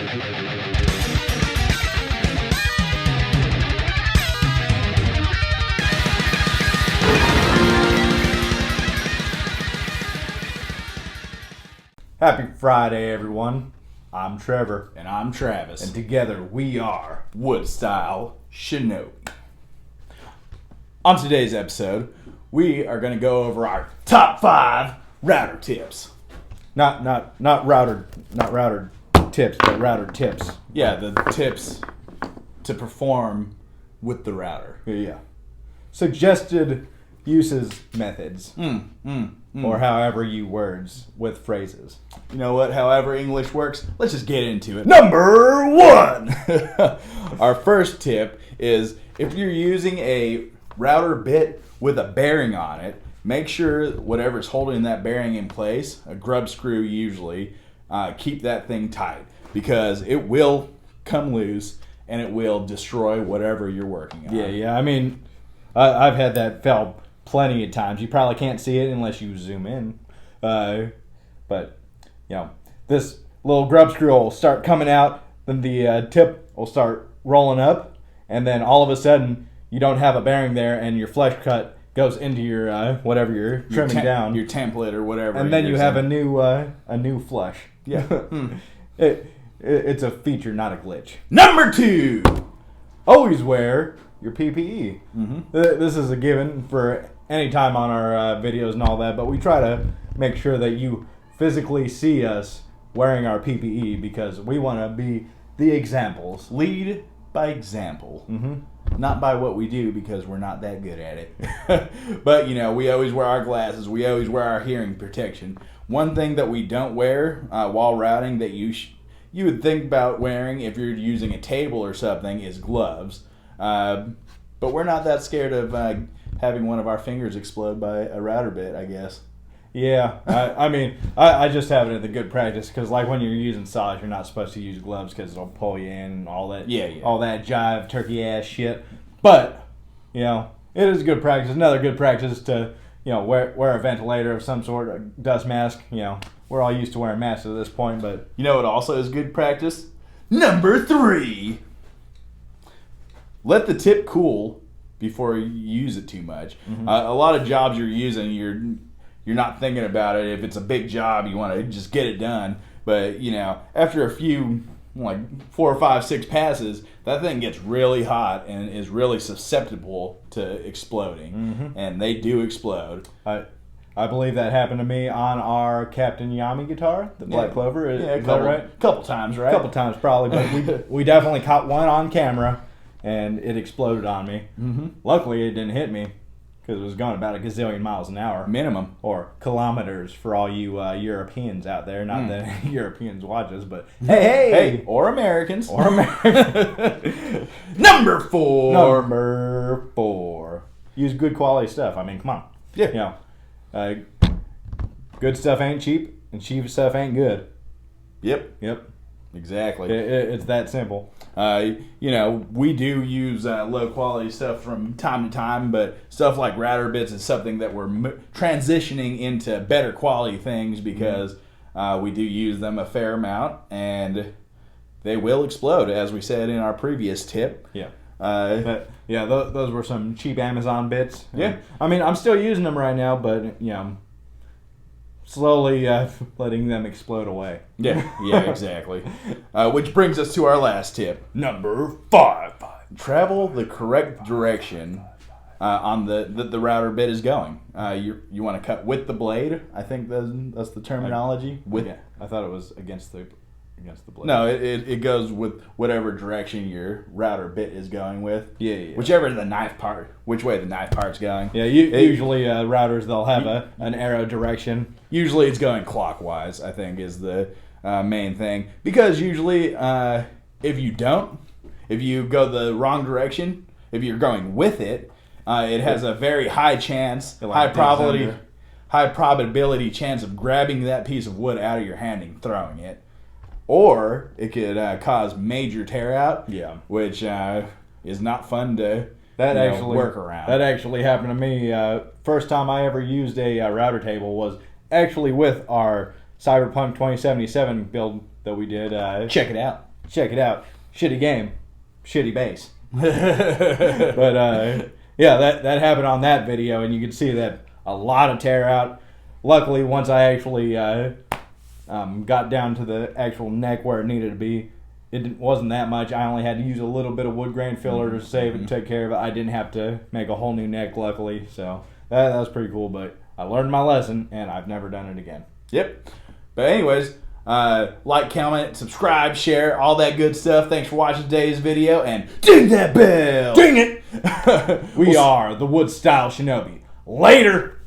Happy Friday, everyone. I'm Trevor. And I'm Travis. And together we are Wood Style Shinobi. On today's episode, we are going to go over our top 5 router tips. not router tips, but router tips. Yeah, the tips to perform with the router. Yeah. Suggested uses methods. Or however you words with phrases. You know what? However English works, let's just get into it. Number 1! Our first tip is if you're using a router bit with a bearing on it, make sure whatever's holding that bearing in place, a grub screw usually, keep that thing tight because it will come loose and it will destroy whatever you're working on. Yeah. I mean, I've had that fail plenty of times. You probably can't see it unless you zoom in. But, you know, this little grub screw will start coming out, then the tip will start rolling up, and then all of a sudden you don't have a bearing there and your flesh cut goes into your whatever you're trimming down. Your template or whatever. And then you have a new flesh. Yeah. It's a feature, not a glitch. Number 2! Always wear your PPE. This is a given for any time on our videos and all that, but we try to make sure that you physically see us wearing our PPE because we want to be the examples. Lead by example. Not by what we do because we're not that good at it. But, you know, we always wear our glasses. We always wear our hearing protection. One thing that we don't wear while routing that you would think about wearing if you're using a table or something is gloves. But we're not that scared of having one of our fingers explode by a router bit, I guess. Yeah, I mean, I just have it as a good practice because, like, when you're using saws, you're not supposed to use gloves because it'll pull you in and all that. Yeah. All that jive turkey ass shit. But, you know, it is good practice. Another good practice to, you know, wear a ventilator of some sort, a dust mask. You know, we're all used to wearing masks at this point, but you know what also is good practice? Number 3. Let the tip cool before you use it too much. A lot of jobs you're using, you're not thinking about it. If it's a big job, you want to just get it done. But, you know, after a few, like 4 or 5, 6 passes, that thing gets really hot and is really susceptible to exploding. And they do explode. I believe that happened to me on our Captain Yami guitar, the Black Clover. Is that right? Couple times, right? A couple times, probably. But we definitely caught one on camera, and it exploded on me. Luckily, it didn't hit me because it was going about a gazillion miles an hour. Minimum. Or kilometers for all you Europeans out there. Not that Europeans watch us, but hey! Or Americans. Number 4. Use good quality stuff. I mean, come on. Yeah. You know, good stuff ain't cheap, and cheap stuff ain't good. Yep. Exactly. It's that simple. You know, we do use low quality stuff from time to time, but stuff like router bits is something that we're transitioning into better quality things because we do use them a fair amount, and they will explode, as we said in our previous tip. Yeah. Those were some cheap Amazon bits. Yeah. I mean, I'm still using them right now, but, you know, slowly letting them explode away. Yeah, exactly. Which brings us to our last tip. Number 5. Travel the correct direction on the router bit is going. You want to cut with the blade. I think that's the terminology. I thought it was against the blade. No, it goes with whatever direction your router bit is going with. Yeah. Which way the knife part's going. Yeah, usually routers, they'll have an arrow direction. Usually it's going clockwise, I think, is the main thing. Because usually if you go the wrong direction, if you're going with it, it has a very high chance, high probability chance of grabbing that piece of wood out of your hand and throwing it. Or it could cause major tear out, which is not fun to work around. That actually happened to me. First time I ever used a router table was actually with our Cyberpunk 2077 build that we did. Check it out. check it out. Shitty game, shitty bass. But yeah, that happened on that video, and you can see that a lot of tear out. Luckily, once I actually got down to the actual neck where it needed to be, it wasn't that much. I only had to use a little bit of wood grain filler to save it and take care of it. I didn't have to make a whole new neck, luckily. So that was pretty cool, but I learned my lesson, and I've never done it again. Yep. But anyways, like, comment, subscribe, share, all that good stuff. Thanks for watching today's video, and ding that bell! Ding it! We are the Wood Style Shinobi. Later!